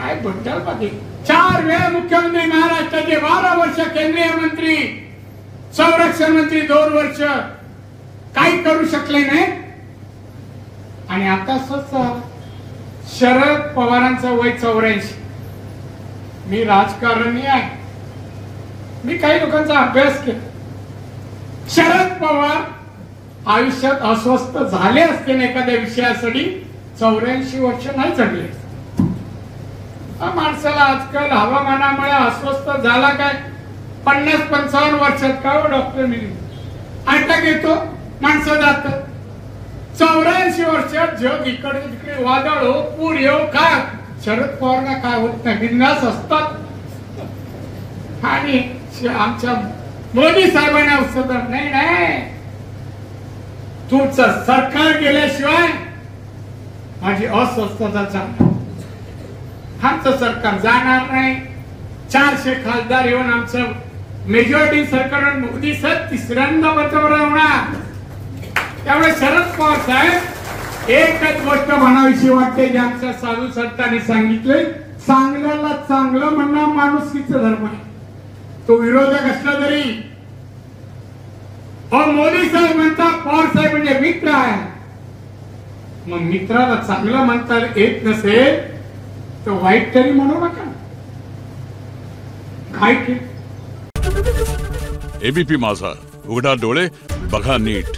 काय बद्दल बाकी 4 वेळा मुख्यमंत्री महाराष्ट्राचे 12 वर्ष केंद्रीय मंत्री संरक्षण मंत्री 2 वर्ष काही करू शकले नाही। आणि आता शरद पवारांचं वय 84। मी राजकारणी आहे, मी काही लोकांचा अभ्यास केला। शरद पवार आयुष्यात अस्वस्थ झाले असते एखाद्या विषयासाठी 84 वर्ष नाही जगले। माणसाला आजकाल हवामानामुळे अस्वस्थ झाला काय 50-55 वर्षात का डॉक्टर अटॅक येतो, माणसं जात। 84 वर्षात जग इकडे तिकडे वादळ हो, पूर येऊ, काय शरद पवारला काय होत नाही, बिंदास असतात। आणि आमच्या मोदी साहेबांना उत्सव नाही, तुमचं सरकार गेल्याशिवाय माझी अस्वस्थता जाणार, आमचं सरकार जाणार नाही। 400 खासदार येऊन आमचं मेजॉरिटी सरकार मोदी साहेब तिसऱ्यांदा पंतप्रधान होणार। त्यामुळे शरद पवार साहेब एकच गोष्ट म्हणावीशी वाटते, जे आमच्या साधू संतांनी सांगितले, चांगल्याला चांगलं म्हणणं माणुसकीचा धर्म आहे। तो विरोधक असला तरी मोदी साहेब म्हणतात पवार साहेब म्हणजे मित्र आहे, मग मित्राला चांगलं म्हणता येत नसेल तर वाईट तरी म्हणू नका। एबीपी माझा, उघडा डोळे बघा नीट।